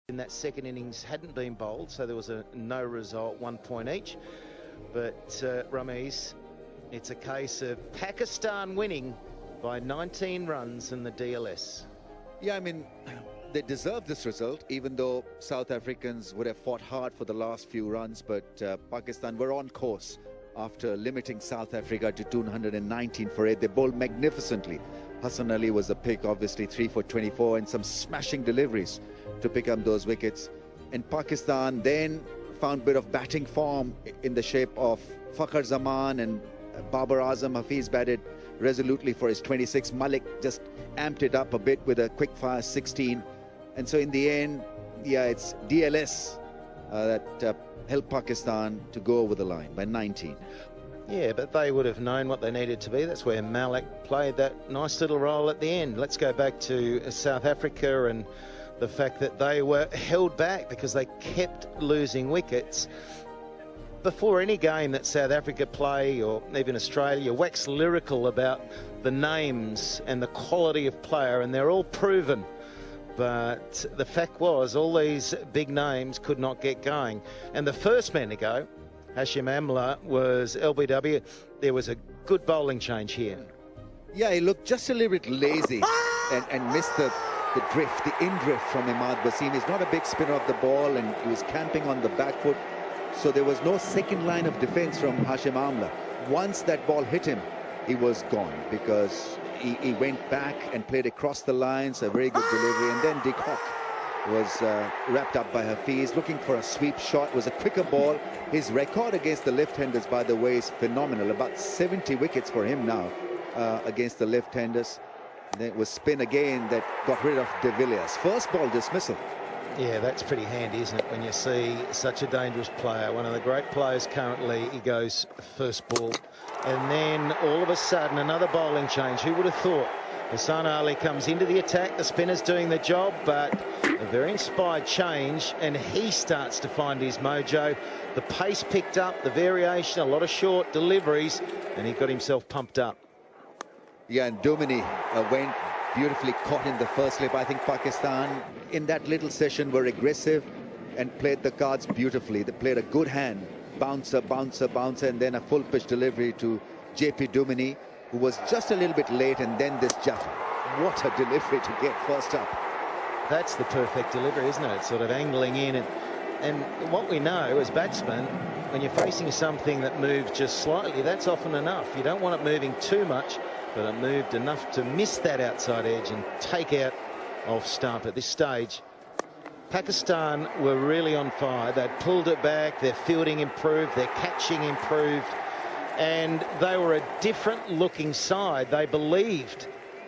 in that second innings hadn't been bowled, so there was a no result, 1 point each. But Rameez, it's a case of Pakistan winning by 19 runs in the DLS. Yeah, I mean, they deserve this result, even though South Africans would have fought hard for the last few runs, but Pakistan were on course after limiting South Africa to 219 for 8. They bowled magnificently. Hassan Ali was the pick, obviously 3 for 24, and some smashing deliveries to pick up those wickets. And Pakistan then found a bit of batting form in the shape of Fakhar Zaman, and Babar Azam. Hafiz batted resolutely for his 26. Malik just amped it up a bit with a quick fire 16. And so in the end, yeah, it's DLS that helped Pakistan to go over the line by 19. Yeah, but they would have known what they needed to be. That's where Malik played that nice little role at the end. Let's go back to South Africa and the fact that they were held back because they kept losing wickets. Before any game that South Africa play, or even Australia, wax lyrical about the names and the quality of player, and they're all proven. But the fact was, all these big names could not get going. And the first man to go, Hashim Amla, was LBW. There was a good bowling change here. Yeah, he looked just a little bit lazy and missed the drift, the in-drift from Imad Wasim. He's not a big spinner of the ball, and he was camping on the back foot. So there was no second line of defense from Hashim Amla. Once that ball hit him, he was gone, because he went back and played across the lines, a very good delivery, and then Dick Hawk was wrapped up by Hafiz, looking for a sweep shot. It was a quicker ball. His record against the left-handers, by the way, is phenomenal. About 70 wickets for him now against the left-handers. Then it was spin again that got rid of De Villiers. First ball dismissal. Yeah, that's pretty handy, isn't it, when you see such a dangerous player, one of the great players currently. He goes first ball, and then all of a sudden another bowling change. Who would have thought? Hassan Ali comes into the attack, the spinner's doing the job, but a very inspired change, and he starts to find his mojo. The pace picked up, the variation, a lot of short deliveries, and he got himself pumped up. Yeah, and Domini went beautifully, caught in the first slip. I think Pakistan in that little session were aggressive and played the cards beautifully. They played a good hand, bouncer, bouncer, bouncer, and then a full pitch delivery to JP Domini, who was just a little bit late, and then this Jaffa. What a delivery to get first up. That's the perfect delivery, isn't it? Sort of angling in, and what we know as batsmen, when you're facing something that moves just slightly, that's often enough. You don't want it moving too much, but it moved enough to miss that outside edge and take out off stump. At this stage, Pakistan were really on fire. They'd pulled it back, their fielding improved, their catching improved, and they were a different looking side. They believed.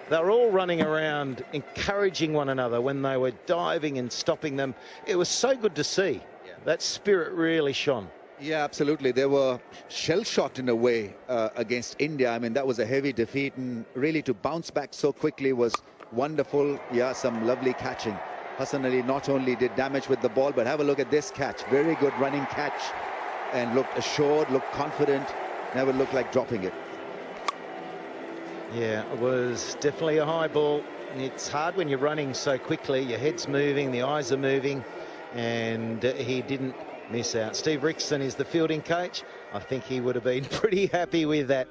They were all running around encouraging one another when they were diving and stopping them. It was so good to see. Yeah. That spirit really shone. Yeah, absolutely. They were shell-shocked in a way against India. I mean, that was a heavy defeat, and really to bounce back so quickly was wonderful. Yeah, some lovely catching. Hassan Ali not only did damage with the ball, but have a look at this catch. Very good running catch, and looked assured, looked confident, never looked like dropping it. Yeah, it was definitely a high ball. It's hard when you're running so quickly. Your head's moving, the eyes are moving, and he didn't miss out. Steve Rickson is the fielding coach. I think he would have been pretty happy with that.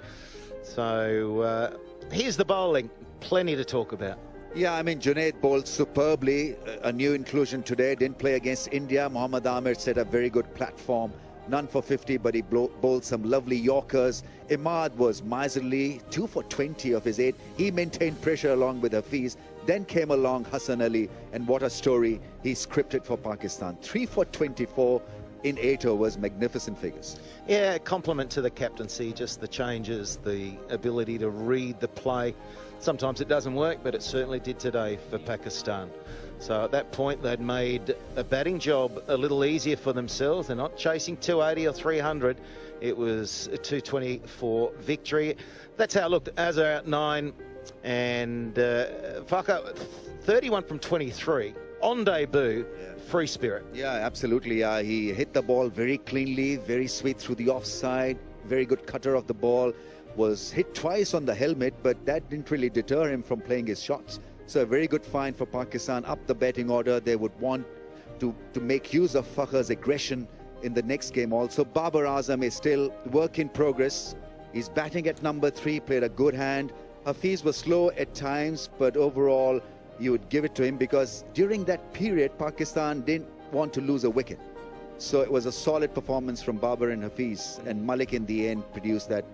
So here's the bowling. Plenty to talk about. Yeah, I mean, Junaid bowled superbly. A new inclusion today. Didn't play against India. Mohammad Amir set a very good platform. None for 50, but he bowled some lovely Yorkers. Imad was miserly, 2 for 20 of his 8. He maintained pressure along with Hafiz. Then came along Hassan Ali, and what a story he scripted for Pakistan. 3 for 24 in 8 overs, magnificent figures. Yeah, compliment to the captaincy, just the changes, the ability to read the play. Sometimes it doesn't work, but it certainly did today for Pakistan. So at that point, they'd made a batting job a little easier for themselves. They're not chasing 280 or 300. It was a 224 victory. That's how it looked. Azhar out 9, and Fakhar 31 from 23 on debut. Yeah. Free spirit. Yeah, absolutely. He hit the ball very cleanly, very sweet through the offside. Very good cutter of the ball. Was hit twice on the helmet, but that didn't really deter him from playing his shots. So a very good find for Pakistan. Up the batting order. They would want to make use of Fakhr's aggression in the next game also. Babar Azam is still work in progress. He's batting at number 3, played a good hand. Hafiz was slow at times, but overall you would give it to him because during that period Pakistan didn't want to lose a wicket. So it was a solid performance from Babar and Hafiz, and Malik in the end produced that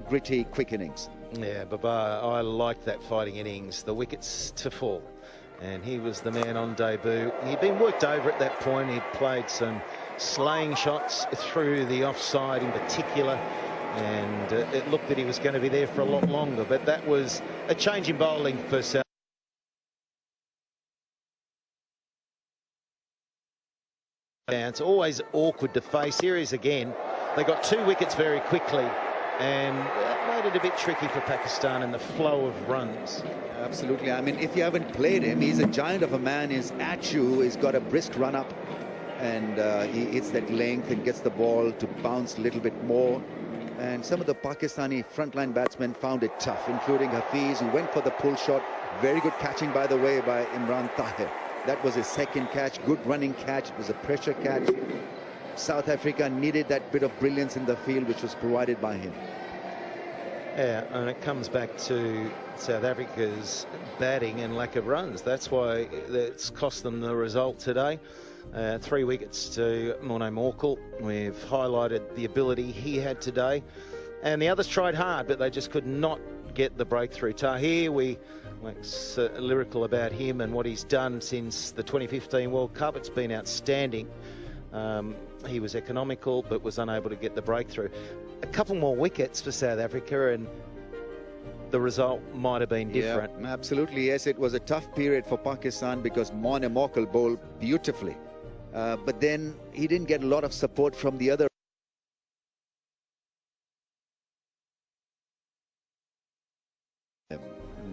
gritty, quick innings. Yeah, Babar, I liked that fighting innings, the wickets to fall. And he was the man on debut. He'd been worked over at that point. He'd played some slaying shots through the offside in particular. And it looked that he was going to be there for a lot longer. But that was a change in bowling for South. It's always awkward to face. Here he is again. They got 2 wickets very quickly, and that made it a bit tricky for Pakistan in the flow of runs. Absolutely. I mean, if you haven't played him, he's a giant of a man. He's at you. He's got a brisk run up, and he hits that length and gets the ball to bounce a little bit more. And some of the Pakistani frontline batsmen found it tough, including Hafiz, who went for the pull shot. Very good catching, by the way, by Imran Tahir. That was his second catch, good running catch. It was a pressure catch. South Africa needed that bit of brilliance in the field, which was provided by him. Yeah, and it comes back to South Africa's batting and lack of runs. That's why it's cost them the result today. 3 wickets to Morne Morkel. We've highlighted the ability he had today. And the others tried hard, but they just could not get the breakthrough. Tahir, we wax lyrical about him and what he's done since the 2015 World Cup. It's been outstanding. He was economical but was unable to get the breakthrough. A couple more wickets for South Africa and the result might have been different. Yeah, absolutely, yes. It was a tough period for Pakistan because Morne Morkel bowled beautifully. But then he didn't get a lot of support from the other.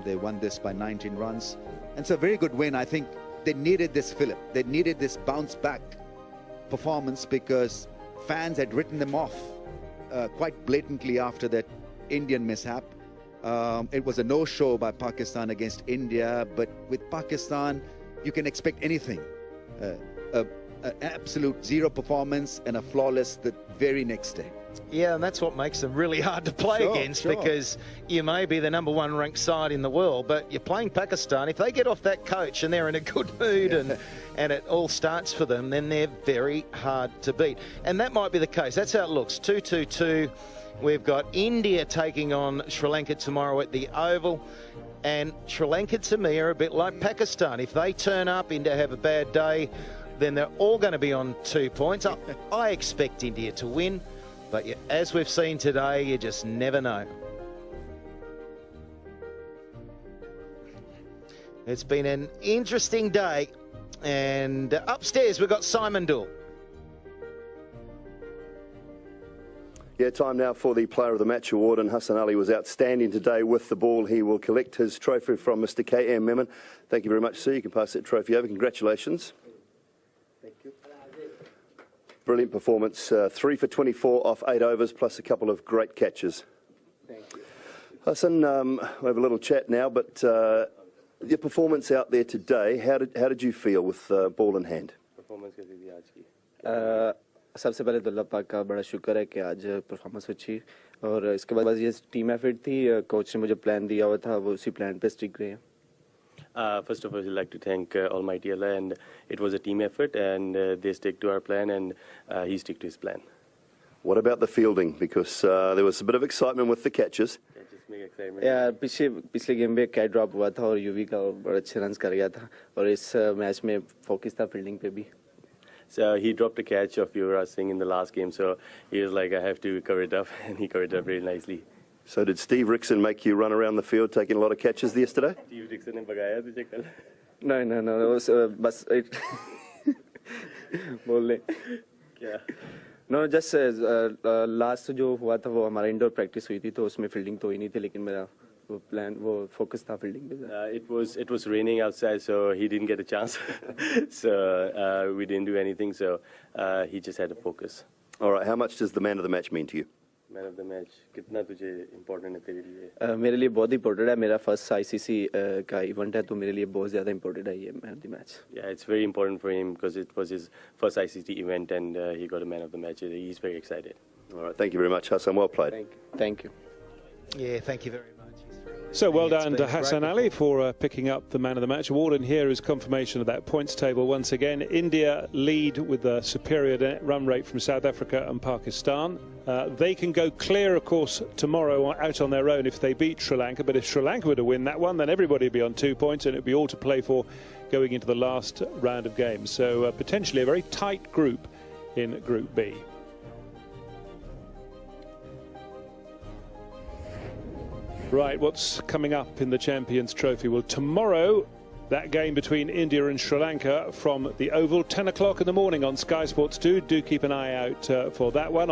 They won this by 19 runs. And it's a very good win. I think they needed this fillip. They needed this bounce back performance because fans had written them off quite blatantly after that Indian mishap. It was a no-show by Pakistan against India, but with Pakistan, you can expect anything. An absolute zero performance and a flawless the very next day. Yeah, and that's what makes them really hard to play against because you may be the #1 ranked side in the world, but you're playing Pakistan. If they get off that coach and they're in a good mood and it all starts for them, then they're very hard to beat. And that might be the case. That's how it looks. 2-2-2. We've got India taking on Sri Lanka tomorrow at the Oval. And Sri Lanka, to me, are a bit like Pakistan. If they turn up, India have a bad day, then they're all going to be on 2 points. I expect India to win. But as we've seen today, you just never know. It's been an interesting day. And upstairs, we've got Simon Doull. Yeah, time now for the Player of the Match award, and Hassan Ali was outstanding today with the ball. He will collect his trophy from Mr. K.M. Memon. Thank you very much, sir. You can pass that trophy over. Congratulations. Thank you. Brilliant performance. 3 for 24 off 8 overs, plus a couple of great catches. Thank you. Hassan, we'll have a little chat now, but your performance out there today, how did you feel with ball in hand? Performance कैसी थी आज की? सबसे पहले तो अल्लाह पाक का बड़ा शुक्र है कि आज परफॉर्मेंस अच्छी और इसके बाद ये टीम एफर्ट थी कोच ने मुझे प्लान दिया हुआ था वो उसी प्लान पे स्टिक रहे हैं. First of all, I'd like to thank Almighty Allah, and it was a team effort, and they stick to our plan, and he stick to his plan. What about the fielding? Because there was a bit of excitement with the catches. यार पिछले game में catch drop हुआ था और UV का बड़ा अच्छे runs कर गया था और इस मैच में फोकस था फील्डिंग पे भी. So he dropped a catch of Yuvraj Singh in the last game, so he was like, I have to cover it up, and he covered it up very nicely. So did Steve Rickson make you run around the field taking a lot of catches yesterday? Steve Rickson ने भगाया तुझे कल? No, बस बोल क्या? No, just last जो हुआ था वो हमारा इंडोर प्रैक्टिस हुई थी तो उसमें फील्डिंग तो ही नहीं थी लेकिन मेरा वो प्लान वो फोकस था फील्डिंग पे. It was raining outside, so he didn't get a chance. So we didn't do anything, so he just had to focus. All right, how much does the man of the match mean to you? Man of the match कितना तुझे important है तेरे लिए? मेरे लिए बहुत important है, मेरा फर्स्ट आईसीसी का इवेंट है, तो मेरे लिए बहुत ज़्यादा इंपॉर्टेंट है ये man of the match. Yeah, it's very important for him because it was his first ICC event and he got a man of the match. He's very excited. All right, thank you very much, Hassan. Well played. Thank you. Yeah, thank you very much. He's very So well It's done been to a Hassan great Ali for picking up the Man of the Match award. And here is confirmation of that points table once again. India lead with a superior run rate from South Africa and Pakistan. They can go clear, of course, tomorrow out on their own if they beat Sri Lanka. But if Sri Lanka were to win that one, then everybody would be on 2 points and it would be all to play for going into the last round of games. So potentially a very tight group in Group B. Right, what's coming up in the Champions Trophy? Well, tomorrow, that game between India and Sri Lanka from the Oval, 10 o'clock in the morning on Sky Sports 2. Do keep an eye out for that one.